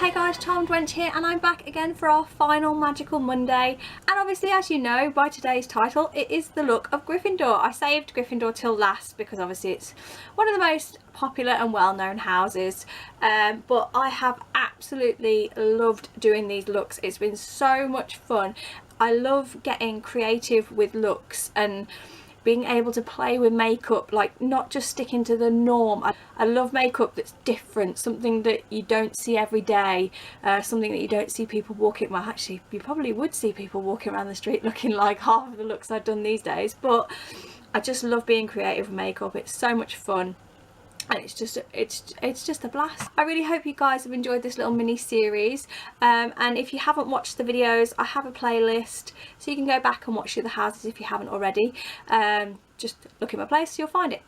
Hey guys, Charmedwench here, and I'm back again for our final Magical Monday. And obviously, as you know by today's title, it is the look of Gryffindor. I saved Gryffindor till last because obviously it's one of the most popular and well-known houses. But I have absolutely loved doing these looks. It's been so much fun. I love getting creative with looks and being able to play with makeup, like not just sticking to the norm. I love makeup that's different, something that you don't see every day, something that you don't see people walking, well actually you probably would see people walking around the street looking like half of the looks I've done these days, but I just love being creative with makeup. It's so much fun. And it's just a blast. I really hope you guys have enjoyed this little mini series, and if you haven't watched the videos, I have a playlist so you can go back and watch the other houses if you haven't already. Just look in my playlist, you'll find it.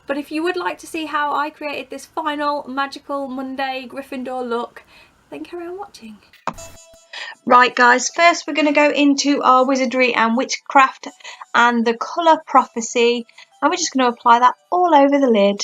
But if you would like to see how I created this final Magical Monday Gryffindor look, then carry on watching. Right guys, first we're going to go into our wizardry and witchcraft and the colour Prophecy, and we're just going to apply that all over the lid.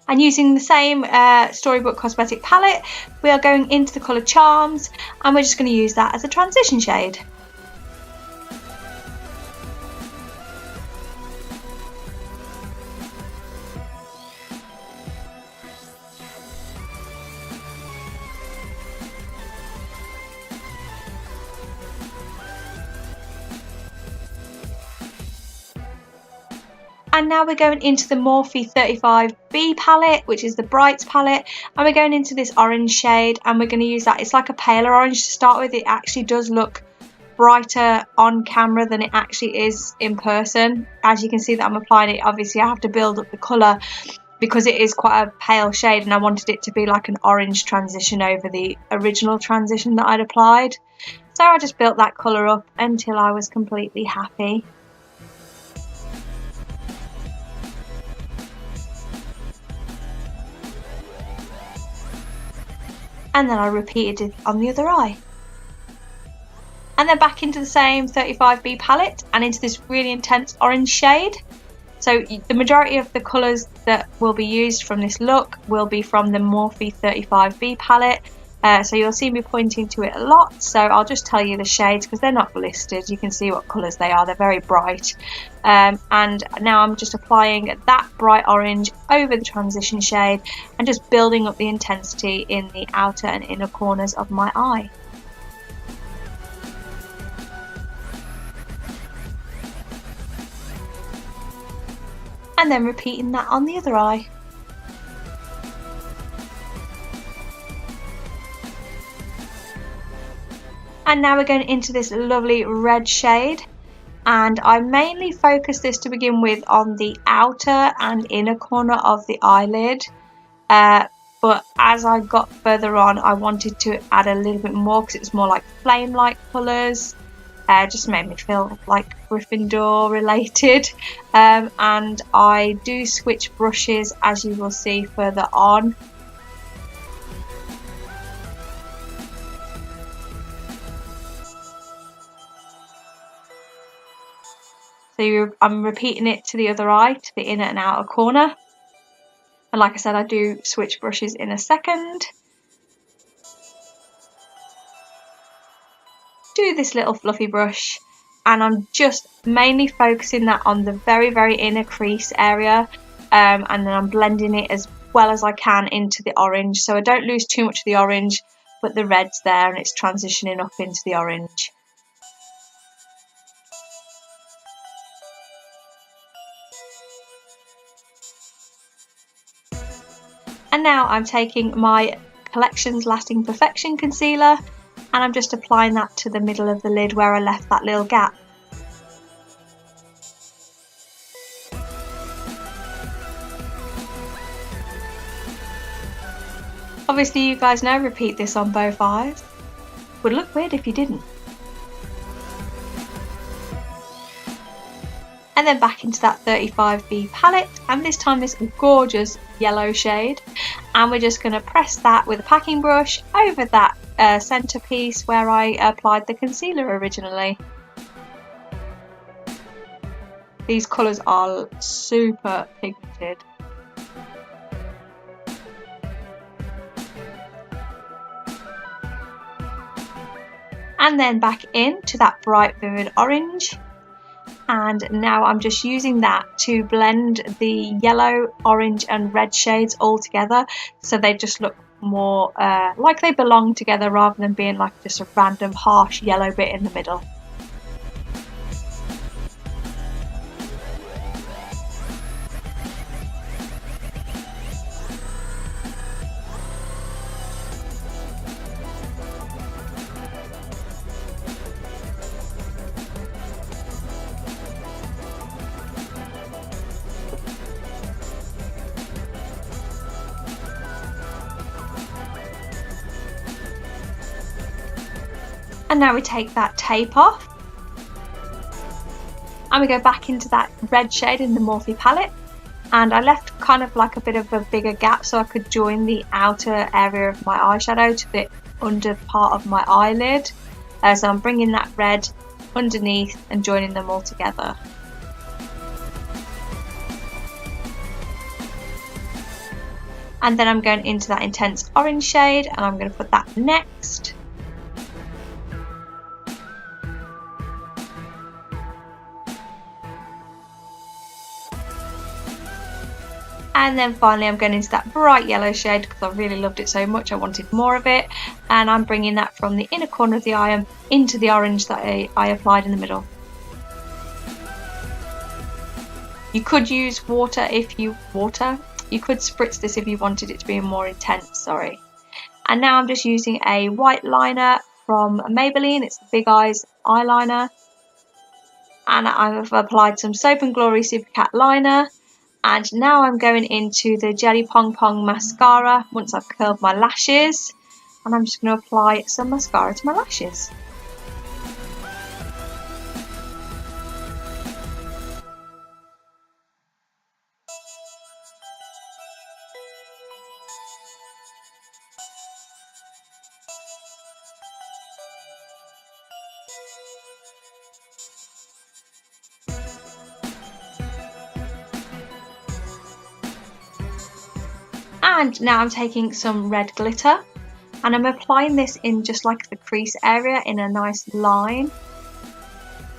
And using the same Storybook Cosmetic palette, we are going into the colour Charms, and we're just going to use that as a transition shade. And now we're going into the Morphe 35B palette, which is the Brights palette, and we're going into this orange shade, and we're going to use that. It's like a paler orange to start with. It actually does look brighter on camera than it actually is in person. As you can see that I'm applying it, obviously I have to build up the colour because it is quite a pale shade, and I wanted it to be like an orange transition over the original transition that I'd applied. So I just built that colour up until I was completely happy. And then I repeated it on the other eye. And then back into the same 35B palette and into this really intense orange shade. So the majority of the colours that will be used from this look will be from the Morphe 35B palette. So you'll see me pointing to it a lot, so I'll just tell you the shades because they're not listed. You can see what colours they are, they're very bright. And now I'm just applying that bright orange over the transition shade and just building up the intensity in the outer and inner corners of my eye. And then repeating that on the other eye. And now we're going into this lovely red shade, and I mainly focused this to begin with on the outer and inner corner of the eyelid, but as I got further on I wanted to add a little bit more because it's more like flame-like colours. Just made me feel like Gryffindor related, and I do switch brushes as you will see further on. So I'm repeating it to the other eye, to the inner and outer corner. And like I said, I do switch brushes in a second. Do this little fluffy brush, and I'm just mainly focusing that on the very, very inner crease area. And then I'm blending it as well as I can into the orange. So I don't lose too much of the orange, but the red's there and it's transitioning up into the orange. And now I'm taking my Collection's Lasting Perfection concealer and I'm just applying that to the middle of the lid where I left that little gap. Obviously you guys know, repeat this on both eyes. Would look weird if you didn't. And then back into that 35B palette, and this time this gorgeous yellow shade, and we're just going to press that with a packing brush over that centrepiece where I applied the concealer originally. These colours are super pigmented. And then back into that bright vivid orange. And now I'm just using that to blend the yellow, orange and red shades all together, so they just look more like they belong together rather than being like just a random harsh yellow bit in the middle. And now we take that tape off and we go back into that red shade in the Morphe palette, and I left kind of like a bit of a bigger gap so I could join the outer area of my eyeshadow to the under part of my eyelid. So I'm bringing that red underneath and joining them all together. And then I'm going into that intense orange shade and I'm going to put that next. And then finally I'm going into that bright yellow shade because I really loved it so much I wanted more of it, and I'm bringing that from the inner corner of the eye into the orange that I applied in the middle. You could use water if you could spritz this if you wanted it to be more intense, sorry. And now I'm just using a white liner from Maybelline, it's the Big Eyes eyeliner, and I've applied some Soap and Glory Supercat liner. And now I'm going into the Jelly Pong Pong mascara once I've curled my lashes, and I'm just going to apply some mascara to my lashes. And now I'm taking some red glitter and I'm applying this in just like the crease area in a nice line.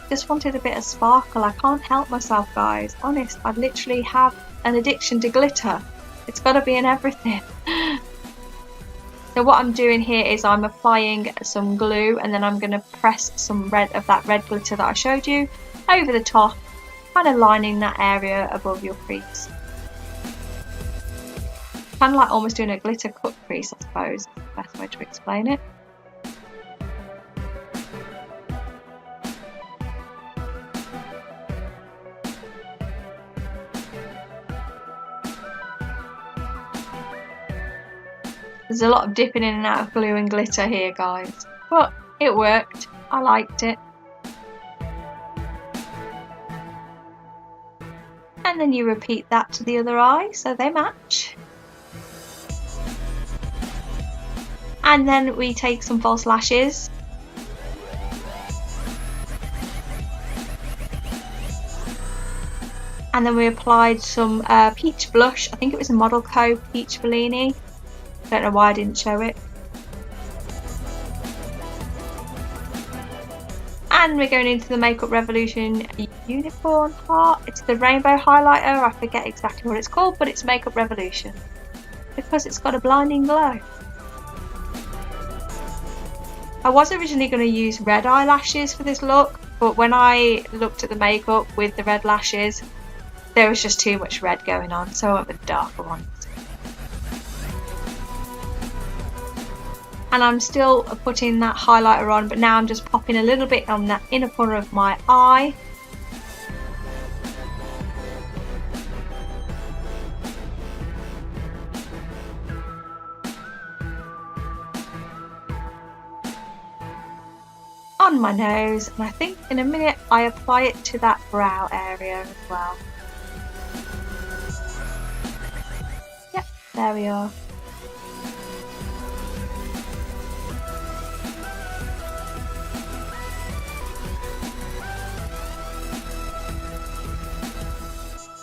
Just wanted a bit of sparkle. I can't help myself, guys. Honest, I literally have an addiction to glitter. It's got to be in everything. So what I'm doing here is I'm applying some glue and then I'm going to press some of that red glitter that I showed you over the top, kind of lining that area above your crease. Kind of like almost doing a glitter cut crease, I suppose, is the best way to explain it. There's a lot of dipping in and out of glue and glitter here, guys, but it worked. I liked it. And then you repeat that to the other eye so they match. And then we take some false lashes and then we applied some peach blush. I think it was a Model Co Peach Bellini. Don't know why I didn't show it. And we're going into the Makeup Revolution Unicorn Heart. It's the rainbow highlighter. I forget exactly what it's called, but it's Makeup Revolution because it's got a blinding glow. I was originally going to use red eyelashes for this look, but when I looked at the makeup with the red lashes, there was just too much red going on, so I went with darker ones. And I'm still putting that highlighter on, but now I'm just popping a little bit on that inner corner of my eye. On my nose, and I think in a minute I apply it to that brow area as well. Yep, there we are.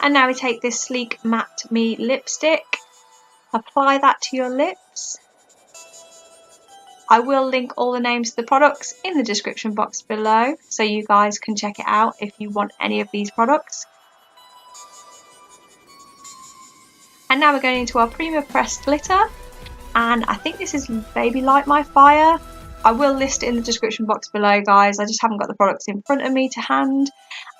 And now we take this Sleek Matte Me lipstick, apply that to your lips. I will link all the names of the products in the description box below, so you guys can check it out if you want any of these products. And now we're going into our Prima Pressed Glitter, and I think this is Baby Light My Fire. I will list it in the description box below, guys. I just haven't got the products in front of me to hand.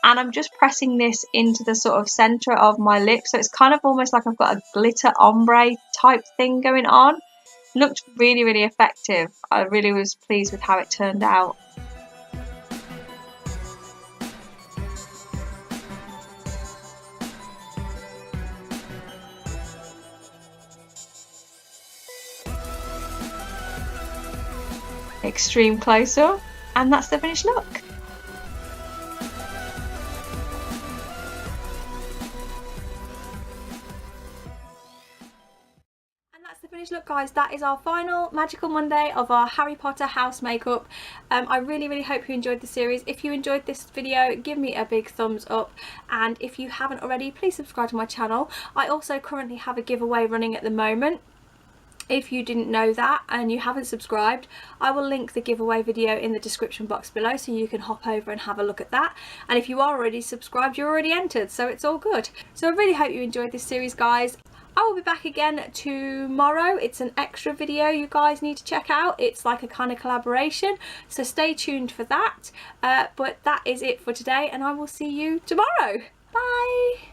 And I'm just pressing this into the sort of centre of my lip, so it's kind of almost like I've got a glitter ombre type thing going on. It looked really, really effective. I really was pleased with how it turned out. Extreme close-up, and that's the finished look. Look guys, that is our final Magical Monday of our Harry Potter house makeup. I really hope you enjoyed the series. If you enjoyed this video, give me a big thumbs up, and if you haven't already, please subscribe to my channel. I also currently have a giveaway running at the moment. If you didn't know that and you haven't subscribed, I will link the giveaway video in the description box below, so you can hop over and have a look at that. And if you are already subscribed, you're already entered, so it's all good. So I really hope you enjoyed this series, guys. I will be back again tomorrow. It's an extra video you guys need to check out. It's like a kind of collaboration, so stay tuned for that. But that is it for today, and I will see you tomorrow. Bye!